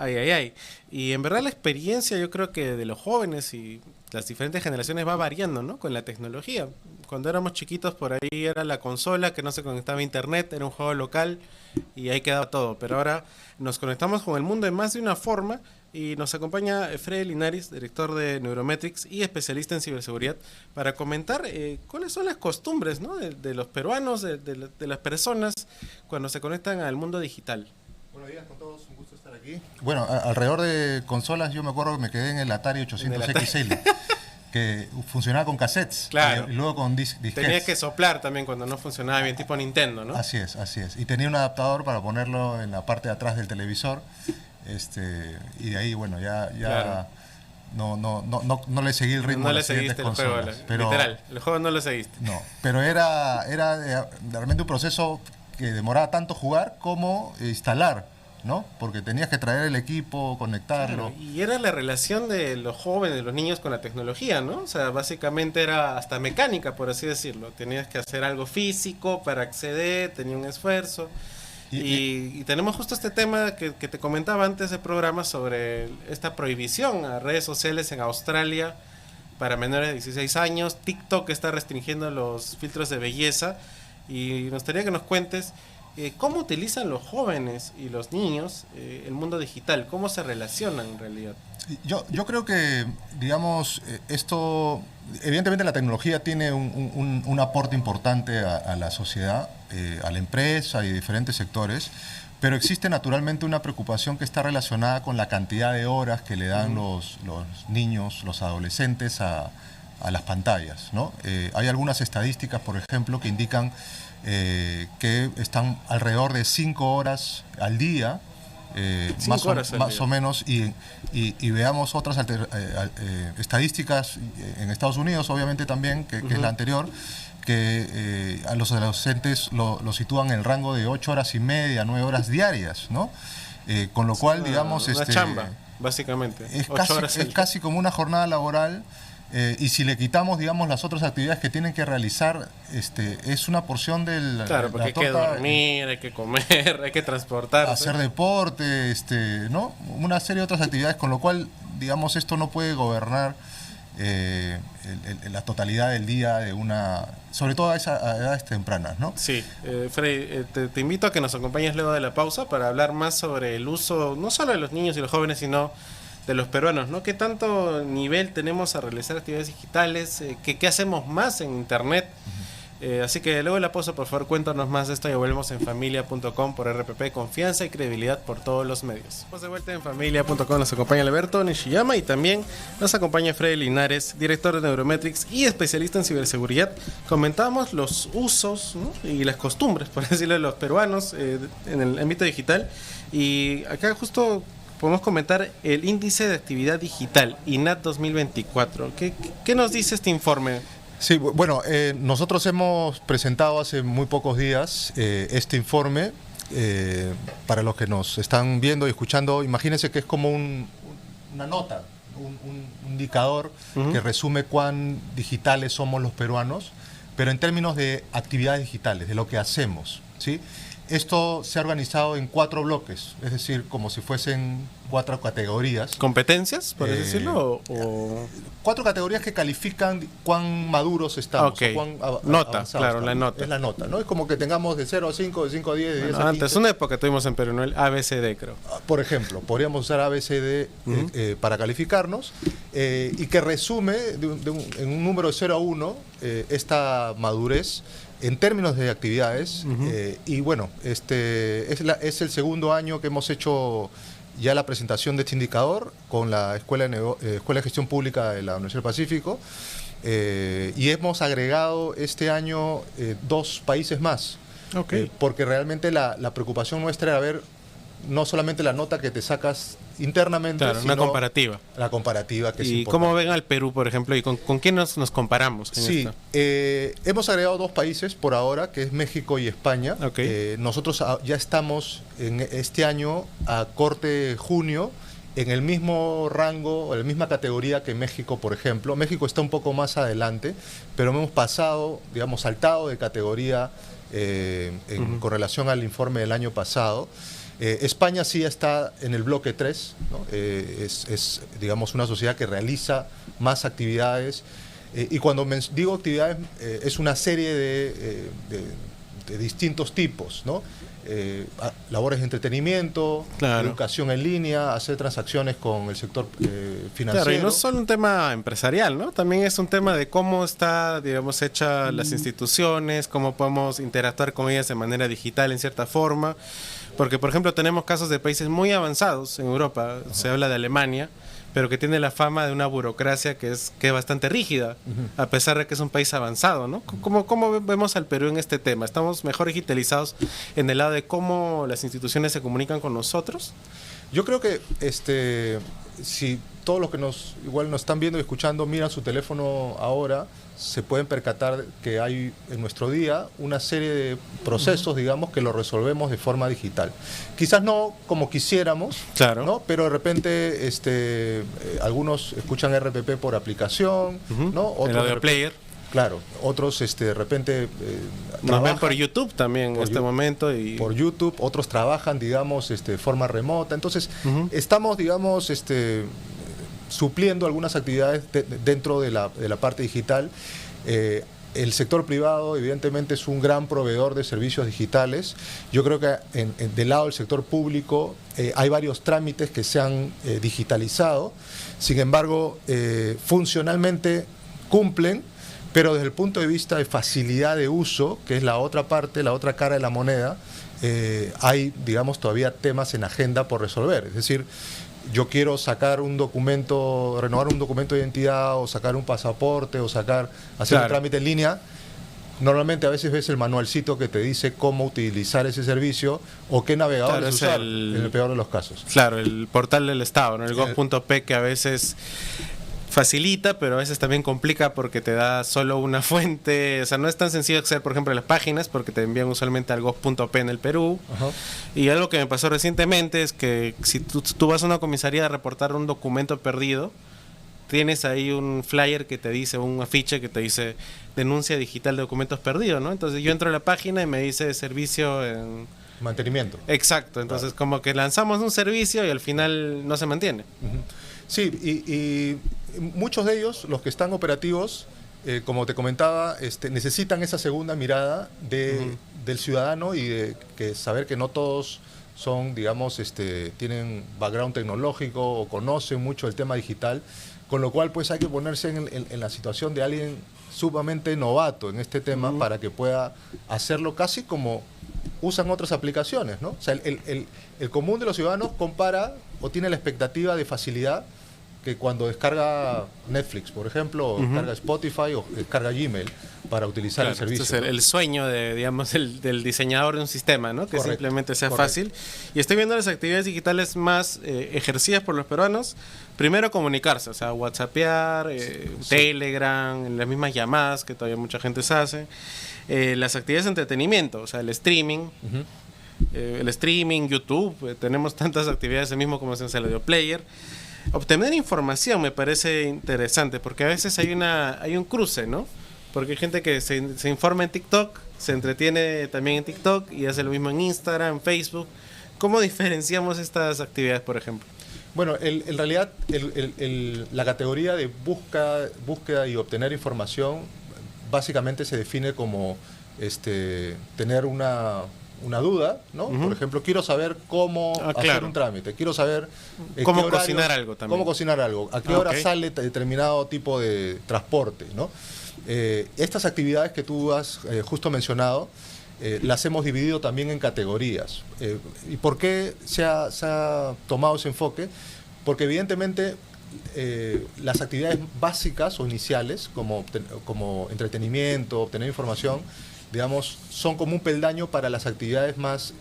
Ay, ay, ay. Y en verdad la experiencia yo creo que de los jóvenes y las diferentes generaciones va variando, ¿no? Con la tecnología. Cuando éramos chiquitos por ahí era la consola que no se conectaba a internet, era un juego local y ahí quedaba todo. Pero ahora nos conectamos con el mundo de más de una forma y nos acompaña Freddy Linares, director de Neurometrics y especialista en ciberseguridad, para comentar cuáles son las costumbres, ¿no? De los peruanos, de las personas cuando se conectan al mundo digital. Buenos días con todos, un gusto estar aquí. Bueno, alrededor de consolas yo me acuerdo que me quedé en el Atari 800 XL, que funcionaba con cassettes, claro, y luego con disquetes. Tenías que soplar también cuando no funcionaba bien, tipo Nintendo, ¿no? Así es, así es. Y tenía un adaptador para ponerlo en la parte de atrás del televisor, y de ahí, bueno, Claro. no le seguí el ritmo No a le las siguientes seguiste el juego, consolas. Pero, literal, el juego no lo seguiste. no, pero era realmente un proceso que demoraba tanto jugar como instalar, ¿no? Porque tenías que traer el equipo, conectarlo. Claro, y era la relación de los jóvenes, de los niños con la tecnología, ¿no? O sea, básicamente era hasta mecánica, por así decirlo. Tenías que hacer algo físico para acceder, tenía un esfuerzo. Y tenemos justo este tema que te comentaba antes del programa sobre esta prohibición a redes sociales en Australia para menores de 16 años. TikTok está restringiendo los filtros de belleza y nos gustaría que nos cuentes cómo utilizan los jóvenes y los niños el mundo digital, cómo se relacionan en realidad. Yo creo que, digamos, esto, evidentemente la tecnología tiene un aporte importante a la sociedad, a la empresa y diferentes sectores, pero existe naturalmente una preocupación que está relacionada con la cantidad de horas que le dan los niños, los adolescentes a las pantallas, ¿no? Hay algunas estadísticas, por ejemplo, que indican que están alrededor de 5 horas al día, más o menos, y veamos otras estadísticas en Estados Unidos, obviamente también, que es la anterior, que a los adolescentes lo sitúan en el rango de 8 horas y media, 9 horas diarias, ¿no? Con lo cual, digamos... Una chamba, básicamente. Es casi como una jornada laboral. Y si le quitamos, digamos, las otras actividades que tienen que realizar, es una porción del... Claro, porque hay que dormir, hay que comer, hay que transportarse. Hacer deporte, ¿no? Una serie de otras actividades, con lo cual, digamos, esto no puede gobernar la totalidad del día de una... Sobre todo a edades tempranas, ¿no? Sí, Freddy, te invito a que nos acompañes luego de la pausa para hablar más sobre el uso, no solo de los niños y los jóvenes, sino de los peruanos, ¿no? ¿Qué tanto nivel tenemos a realizar actividades digitales? ¿Qué hacemos más en internet? Así que luego de la pausa, por favor, cuéntanos más de esto y volvemos en familia.com por RPP, confianza y credibilidad por todos los medios. Estamos de vuelta en familia.com, nos acompaña Alberto Nishiyama y también nos acompaña Freddy Linares, director de Neurometrics y especialista en ciberseguridad. Comentábamos los usos, ¿no? Y las costumbres, por decirlo, de los peruanos en el ámbito digital, y acá justo podemos comentar el índice de actividad digital, INAD 2024. ¿Qué nos dice este informe? Sí, bueno, nosotros hemos presentado hace muy pocos días este informe. Para los que nos están viendo y escuchando, imagínense que es como una nota, un indicador que resume cuán digitales somos los peruanos, pero en términos de actividades digitales, de lo que hacemos, ¿sí? Esto se ha organizado en 4 bloques, es decir, como si fuesen 4 categorías. ¿Competencias, por decirlo? 4 categorías que califican cuán maduros estamos. Okay. O cuán nota, claro, estamos. la nota. Es la nota, ¿no? Es como que tengamos de 0 a 5, de 5 a 10, de 10 a 15. Antes, una época tuvimos en Perú, ¿no? El ABCD, creo. Por ejemplo, podríamos usar ABCD para calificarnos, y que resume en un número de 0 a 1 esta madurez en términos de actividades. Y bueno, es el segundo año que hemos hecho ya la presentación de este indicador con la Escuela de Gestión Pública de la Universidad del Pacífico, y hemos agregado este año 2 países más, porque realmente la preocupación nuestra era ver no solamente la nota que te sacas internamente, claro, sino una comparativa. La comparativa, que es importante. ¿Y cómo ven al Perú, por ejemplo? ¿Y con quién nos comparamos? Sí, hemos agregado 2 países por ahora, que es México y España. Nosotros ya estamos en este año a corte junio en el mismo rango, en la misma categoría que México, por ejemplo. México está un poco más adelante, pero hemos pasado, digamos, saltado de categoría con relación al informe del año pasado. España sí está en el bloque 3, ¿no? Digamos, una sociedad que realiza más actividades, y cuando digo actividades, es una serie de distintos tipos, ¿no? Labores de entretenimiento, claro, educación en línea, hacer transacciones con el sector financiero. Claro, y no es solo un tema empresarial, ¿no? También es un tema de cómo está, digamos, hecha las instituciones, cómo podemos interactuar con ellas de manera digital en cierta forma. Porque, por ejemplo, tenemos casos de países muy avanzados en Europa, se habla de Alemania, pero que tiene la fama de una burocracia que es bastante rígida, a pesar de que es un país avanzado, ¿no? ¿Cómo vemos al Perú en este tema? ¿Estamos mejor digitalizados en el lado de cómo las instituciones se comunican con nosotros? Yo creo que si todos los que igual nos están viendo y escuchando miran su teléfono ahora, se pueden percatar que hay en nuestro día una serie de procesos, digamos, que lo resolvemos de forma digital. Quizás no como quisiéramos, claro, ¿no? Pero de repente algunos escuchan RPP por aplicación, ¿no? Otros el audio player. Claro, otros de repente nos ven por YouTube también en este momento. Por YouTube, otros trabajan, digamos, de forma remota. Entonces, estamos, digamos, supliendo algunas actividades dentro de la parte digital. El sector privado evidentemente es un gran proveedor de servicios digitales. Yo creo que del lado del sector público hay varios trámites que se han digitalizado. Sin embargo, funcionalmente cumplen, pero desde el punto de vista de facilidad de uso, que es la otra parte, la otra cara de la moneda, hay, digamos, todavía temas en agenda por resolver. Es decir, yo quiero sacar un documento, renovar un documento de identidad, o sacar un pasaporte, o hacer un trámite en línea. Normalmente a veces ves el manualcito que te dice cómo utilizar ese servicio o qué navegadores usar, en el peor de los casos. Claro, el portal del Estado, ¿no? El gov.p, que a veces facilita, pero a veces también complica porque te da solo una fuente. O sea, no es tan sencillo acceder, por ejemplo, a las páginas, porque te envían usualmente al gov.p en el Perú. Y algo que me pasó recientemente es que si tú vas a una comisaría a reportar un documento perdido, tienes ahí un flyer que te dice, un afiche que te dice denuncia digital de documentos perdidos, ¿no? Entonces yo entro a la página y me dice servicio en mantenimiento. Exacto, entonces como que lanzamos un servicio y al final no se mantiene. Sí, y muchos de ellos, los que están operativos, como te comentaba, necesitan esa segunda mirada del ciudadano, y de saber que no todos son, digamos, tienen background tecnológico o conocen mucho el tema digital, con lo cual pues hay que ponerse en la situación de alguien sumamente novato en este tema para que pueda hacerlo casi como usan otras aplicaciones, ¿no? O sea, el común de los ciudadanos compara o tiene la expectativa de facilidad que cuando descarga Netflix, por ejemplo, o descarga Spotify o descarga Gmail para utilizar el servicio. Este es el sueño de, digamos, del diseñador de un sistema, ¿no? Que simplemente sea fácil. Y estoy viendo las actividades digitales más ejercidas por los peruanos. Primero, comunicarse, o sea, WhatsAppear, Telegram, las mismas llamadas que todavía mucha gente se hace. Las actividades de entretenimiento, o sea, el streaming. YouTube, tenemos tantas actividades, el mismo como se hace el audio player. Obtener información me parece interesante, porque a veces hay un cruce, ¿no? Porque hay gente que se informa en TikTok, se entretiene también en TikTok y hace lo mismo en Instagram, en Facebook. ¿Cómo diferenciamos estas actividades, por ejemplo? Bueno, en realidad la categoría de búsqueda y obtener información básicamente se define como tener una duda, ¿no? Por ejemplo, quiero saber cómo hacer un trámite, quiero saber cómo cocinar algo también. Cómo cocinar algo, a qué hora sale determinado tipo de transporte, ¿no? Estas actividades que tú has justo mencionado, las hemos dividido también en categorías. ¿Y por qué se ha tomado ese enfoque? Porque evidentemente las actividades básicas o iniciales, como entretenimiento, obtener información, digamos, son como un peldaño para las actividades más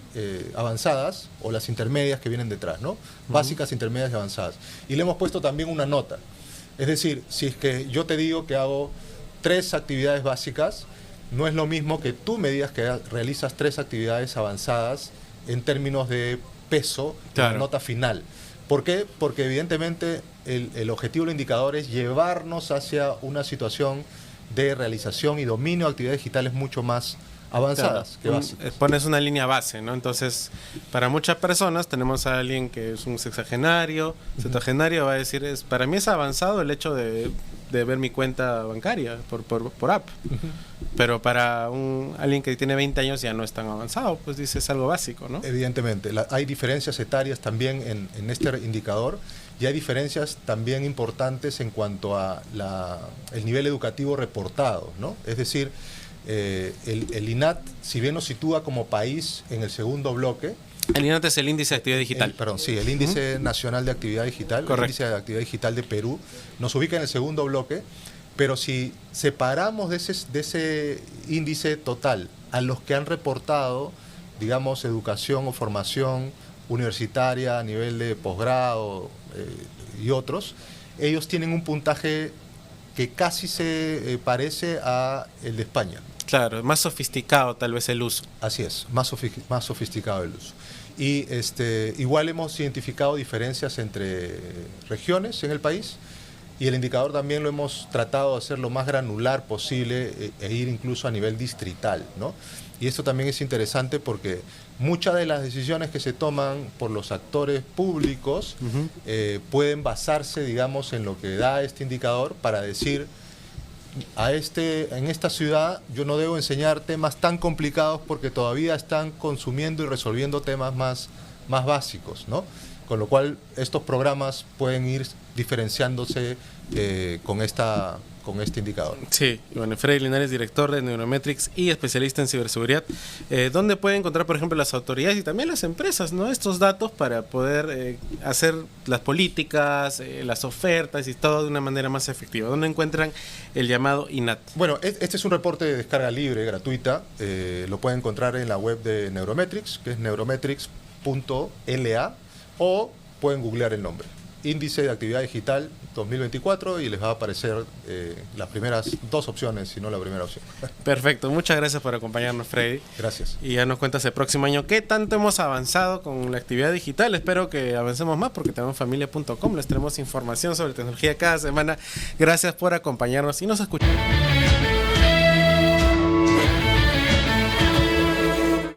avanzadas o las intermedias que vienen detrás, ¿no? Básicas, intermedias y avanzadas. Y le hemos puesto también una nota. Es decir, si es que yo te digo que hago 3 actividades básicas, no es lo mismo que tú me digas que realizas 3 actividades avanzadas en términos de peso de la nota final. ¿Por qué? Porque evidentemente el objetivo del indicador es llevarnos hacia una situación de realización y dominio de actividades digitales mucho más avanzadas que Claro, básicas. pones una línea base, ¿no? Entonces, para muchas personas tenemos a alguien que es un sexagenario, septuagenario, va a decir, para mí es avanzado el hecho de ver mi cuenta bancaria por app. Pero para alguien que tiene 20 años ya no es tan avanzado, pues dice es algo básico, ¿no? Evidentemente, hay diferencias etarias también en este indicador y hay diferencias también importantes en cuanto a el nivel educativo reportado, ¿no? Es decir, el INAT, si bien nos sitúa como país en el segundo bloque, El INAT es el índice de actividad digital. El índice nacional de actividad digital, Correcto. el índice de actividad digital de Perú, nos ubica en el segundo bloque, pero si separamos de ese índice total a los que han reportado, digamos, educación o formación universitaria a nivel de posgrado y otros, ellos tienen un puntaje que casi se parece a el de España. Claro, más sofisticado tal vez el uso. Así es, más sofisticado el uso. Y igual hemos identificado diferencias entre regiones en el país y el indicador también lo hemos tratado de hacer lo más granular posible e ir incluso a nivel distrital, ¿no? Y esto también es interesante porque muchas de las decisiones que se toman por los actores públicos pueden basarse, digamos, en lo que da este indicador para decir en esta ciudad yo no debo enseñar temas tan complicados porque todavía están consumiendo y resolviendo temas más básicos, ¿no? Con lo cual estos programas pueden ir diferenciándose con este indicador. Sí, bueno, Freddy Linares, director de Neurometrics y especialista en ciberseguridad. ¿Dónde pueden encontrar, por ejemplo, las autoridades y también las empresas, ¿no? Estos datos para poder hacer las políticas, las ofertas y todo de una manera más efectiva? ¿Dónde encuentran el llamado INAT? Bueno, este es un reporte de descarga libre, gratuita. Lo pueden encontrar en la web de Neurometrics, que es neurometrics.la, o pueden googlear el nombre. Índice de actividad digital 2024 y les va a aparecer las primeras dos opciones, si no la primera opción. Perfecto, muchas gracias por acompañarnos, Freddy. Gracias. Y ya nos cuentas el próximo año qué tanto hemos avanzado con la actividad digital. Espero que avancemos más porque tenemos familia.com, les tenemos información sobre tecnología cada semana. Gracias por acompañarnos y nos escuchamos.